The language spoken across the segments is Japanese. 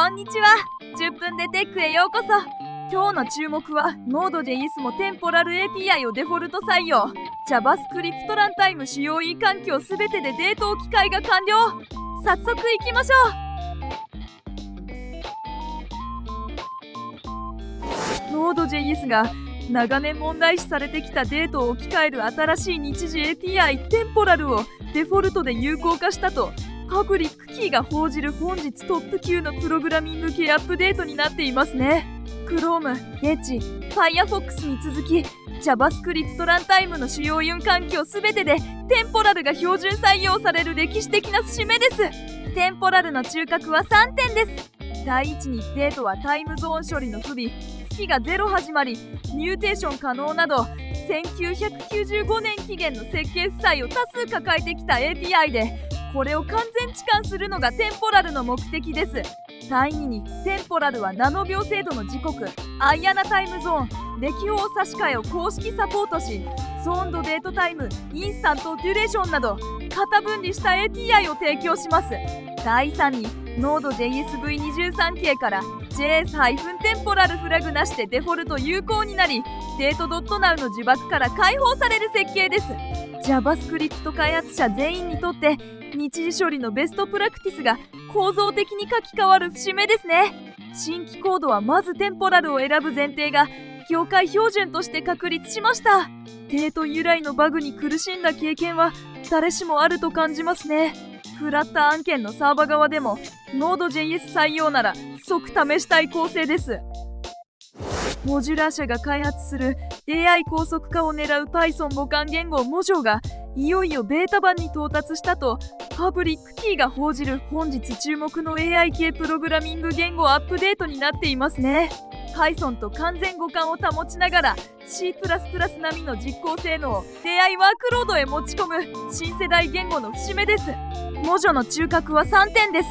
こんにちは。10分でテックへようこそ。今日の注目は Node.js もテンポラル API をデフォルト採用、 JavaScript ランタイム主要 E 環境すべてでデータ置き換えが完了。早速いきましょう。 Node.js が長年問題視されてきたデータを置き換える新しい日時 API テンポラルをデフォルトで有効化したとパブリックキーが報じる本日トップ級のプログラミング系アップデートになっていますね。 Chrome、Edge、Firefox に続き JavaScript ランタイムの主要4環境すべてでテンポラルが標準採用される歴史的な節目です。テンポラルの中核は3点です。第一にデータはタイムゾーン処理の不備、月が0始まりミューテーション可能など1995年期限の設計負債を多数抱えてきた API で、これを完全置換するのがテンポラルの目的です。第2にテンポラルはナノ秒精度の時刻、アイアナタイムゾーン、歴法差し替えを公式サポートし、ゾーンドデートタイム、インスタントデュレーションなど型分離した API を提供します。第3に Node.js V23 系から JS- テンポラルフラグなしでデフォルト有効になり、デート .now の呪縛から解放される設計です。 JavaScript 開発者全員にとって日時処理のベストプラクティスが構造的に書き換わる節目ですね。新規コードはまずテンポラルを選ぶ前提が業界標準として確立しました。デート由来のバグに苦しんだ経験は誰しもあると感じますね。フラッター案件のサーバ側でも Node.js 採用なら即試したい構成です。モジュラー社が開発する AI 高速化を狙う Python 母艦言語 Mojo がいよいよベータ版に到達したとパブリックキーが報じる本日注目の AI 系プログラミング言語アップデートになっていますね。 Python と完全互換を保ちながら C++ 並みの実行性能を AI ワークロードへ持ち込む新世代言語の節目です。Mojoの中核は3点です。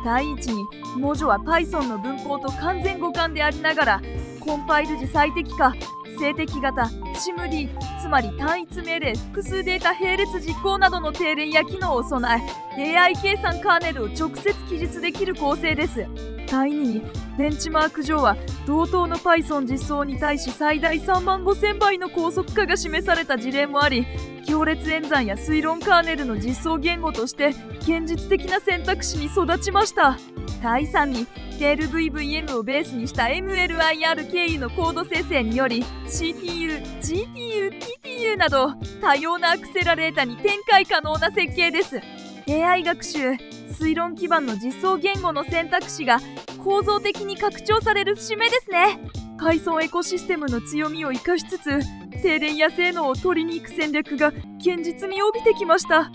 第一にMojoは Python の文法と完全互換でありながらコンパイル時最適化、静適型、シムリー、つまり単一命令複数データ並列実行などの定例や機能を備え AI 計算カーネルを直接記述できる構成です。第2にベンチマーク上は同等の Python 実装に対し最大35000倍の高速化が示された事例もあり、行列演算や推論カーネルの実装言語として現実的な選択肢に育ちました。第3にLVVM をベースにした MLIR 経由のコード生成により CPU、GPU、TPU など多様なアクセラレータに展開可能な設計です。 AI 学習、推論基盤の実装言語の選択肢が構造的に拡張される節目ですね。Python エコシステムの強みを生かしつつ低廉や性能を取りに行く戦略が現実味を帯びてきました。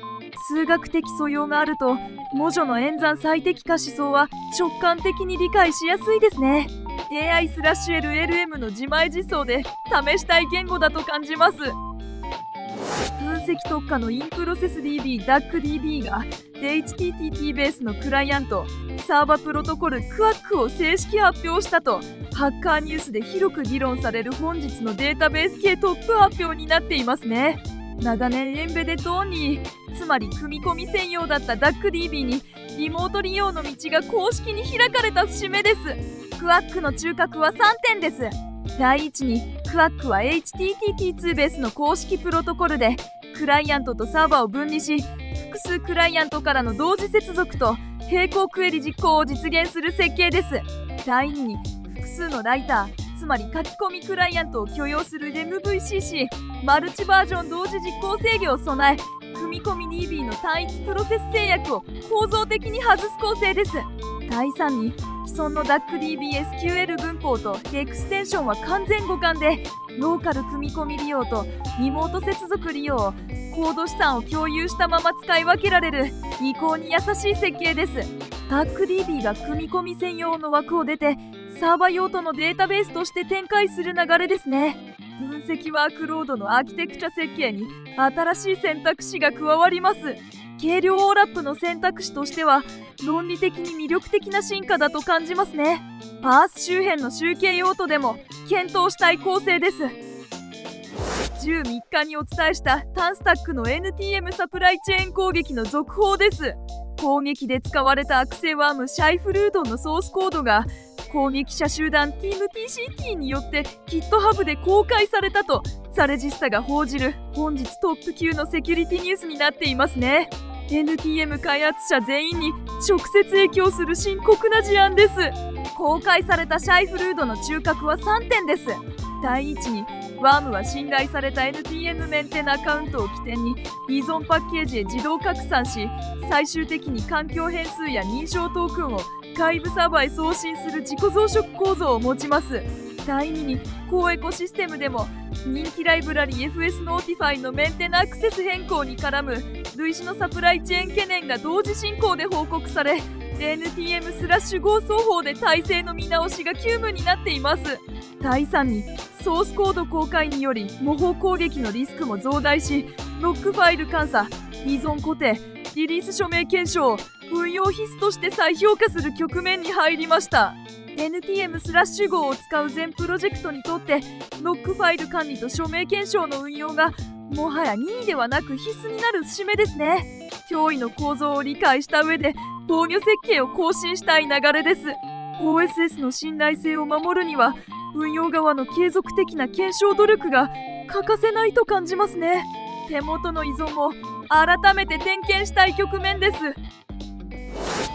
数学的素養があるとMojoの演算最適化思想は直感的に理解しやすいですね。 AI/LLM の自前実装で試したい言語だと感じます。分析特化のインプロセス DB、DACDB が HTTP ベースのクライアント、サーバプロトコル QUAC を正式発表したとハッカーニュースで広く議論される本日のデータベース系トップ発表になっていますね。長年エンベデッドオンリー、つまり組み込み専用だった DACDB にリモート利用の道が公式に開かれた節目です。QUAC の中核は3点です。第一に QUAC は HTTP2 ベースの公式プロトコルでクライアントとサーバーを分離し複数クライアントからの同時接続と並行クエリ実行を実現する設計です。第2に複数のライター、つまり書き込みクライアントを許容する MVCC マルチバージョン同時実行制御を備え組み込み DB の単一プロセス制約を構造的に外す構成です。第3に既存の DACDB-SQL 文法とエクステンションは完全互換でローカル組み込み利用とリモート接続利用をコード資産を共有したまま使い分けられる移行に優しい設計です。DACDB が組み込み専用の枠を出てサーバ用途のデータベースとして展開する流れですね。分析ワークロードのアーキテクチャ設計に新しい選択肢が加わります。軽量オーラップの選択肢としては論理的に魅力的な進化だと感じますね。パース周辺の集計用途でも検討したい構成です。13日にお伝えしたタンスタックの NTM サプライチェーン攻撃の続報です。攻撃で使われた悪性ワームシャイフルードのソースコードが攻撃者集団 TeamTCT によって GitHub で公開されたとサレジスタが報じる本日トップ級のセキュリティニュースになっていますね。 NTM 開発者全員に直接影響する深刻な事案です。公開されたシャイフルードの中核は3点です。第一にワームは信頼された NTM メンテナアカウントを起点に依存パッケージへ自動拡散し、最終的に環境変数や認証トークンを外部サーバーへ送信する自己増殖構造を持ちます。第2に高エコシステムでも人気ライブラリ FS ノーティファイのメンテナアクセス変更に絡む類似のサプライチェーン懸念が同時進行で報告され、 NTM/5 双方で体制の見直しが急務になっています。第3にソースコード公開により模倣攻撃のリスクも増大し、ロックファイル監査、依存固定、リリース署名検証を運用必須として再評価する局面に入りました。 NTM/5 を使う全プロジェクトにとってロックファイル管理と署名検証の運用がもはや任意ではなく必須になる節目ですね。脅威の構造を理解した上で防御設計を更新したい流れです。 OSS の信頼性を守るには運用側の継続的な検証努力が欠かせないと感じますね。手元の依存も改めて点検したい局面です。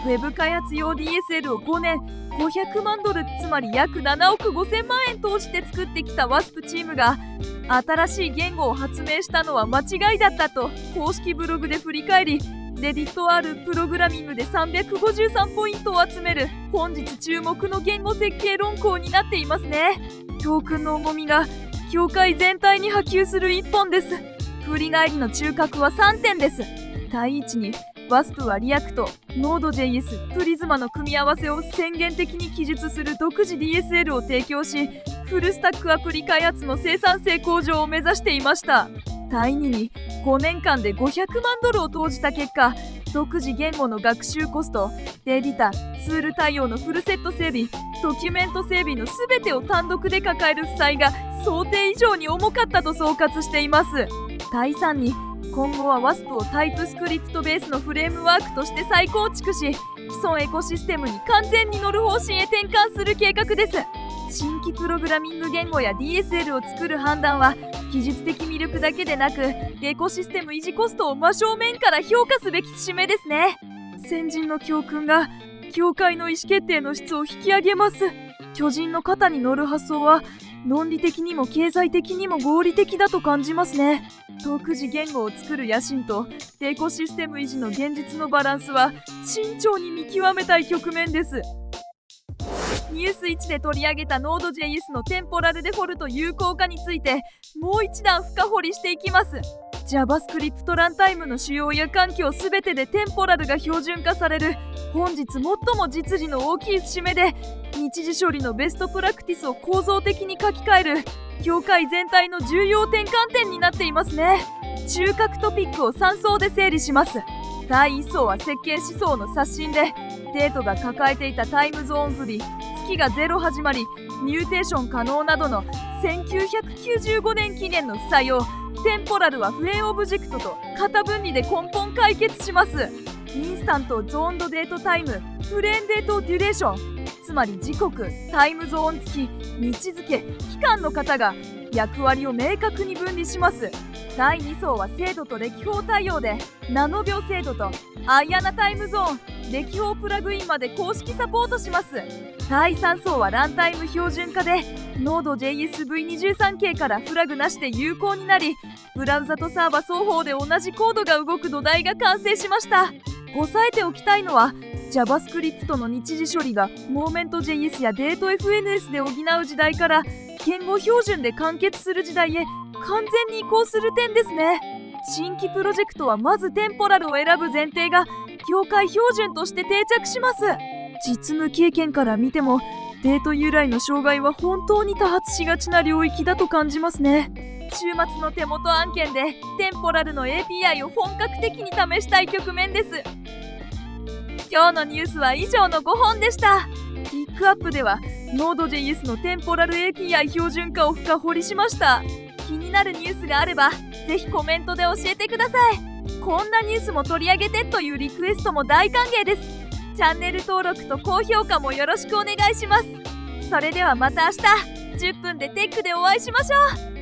ウェブ開発用 DSL を5年500万ドル、つまり約7億5000万円投じて作ってきた WASP チームが新しい言語を発明したのは間違いだったと公式ブログで振り返り、レディット R プログラミングで353ポイントを集める本日注目の言語設計論考になっていますね。教訓の重みが業界全体に波及する一本です。振り返りの中核は3点です。第一にWASP はリアクト、Node.js、プリズマの組み合わせを宣言的に記述する独自 DSL を提供し、フルスタックアプリ開発の生産性向上を目指していました。第2に5年間で500万ドルを投じた結果、独自言語の学習コスト、エディタ、ツール対応のフルセット整備、ドキュメント整備の全てを単独で抱える負債が想定以上に重かったと総括しています。第3に今後は WASP をタイプスクリプトベースのフレームワークとして再構築し、既存エコシステムに完全に乗る方針へ転換する計画です。新規プログラミング言語や DSL を作る判断は技術的魅力だけでなく、エコシステム維持コストを真正面から評価すべき節目ですね。先人の教訓が業界の意思決定の質を引き上げます。巨人の肩に乗る発想は論理的にも経済的にも合理的だと感じますね。独自言語を作る野心とエコシステム維持の現実のバランスは慎重に見極めたい局面です。ニュース1で取り上げた Node.js のテンポラルデフォルト有効化についてもう一段深掘りしていきます。 JavaScript ランタイムの主要や環境すべてでテンポラルが標準化される本日最も実利の大きい節目で、日時処理のベストプラクティスを構造的に書き換える業界全体の重要転換点になっていますね。中核トピックを3層で整理します。第1層は設計思想の刷新で、デートが抱えていたタイムゾーン不備、月が0始まりミューテーション可能などの1995年期限の不採用、テンポラルは不変オブジェクトと型分離で根本解決します。インスタントゾーンドデートタイム、プレーンデートデュレーション、つまり時刻、タイムゾーン付き、日付、期間の型が役割を明確に分離します。第2層は精度と歴法対応で、ナノ秒精度とアイアナタイムゾーン、歴法プラグインまで公式サポートします。第3層はランタイム標準化で、Node.js V23 系からフラグなしで有効になり、ブラウザとサーバ双方で同じコードが動く土台が完成しました。押さえておきたいのは、JavaScript の日時処理が Moment.js や DateFNS で補う時代から言語標準で完結する時代へ完全に移行する点ですね。新規プロジェクトはまずテンポラルを選ぶ前提が業界標準として定着します。実務経験から見ても、デート由来の障害は本当に多発しがちな領域だと感じますね。週末の手元案件でテンポラルの API を本格的に試したい局面です。今日のニュースは以上の5本でした。ピックアップでは Node.js のテンポラル API 標準化を深掘りしました。気になるニュースがあればぜひコメントで教えてください。こんなニュースも取り上げてというリクエストも大歓迎です。チャンネル登録と高評価もよろしくお願いします。それではまた明日10分でテックでお会いしましょう。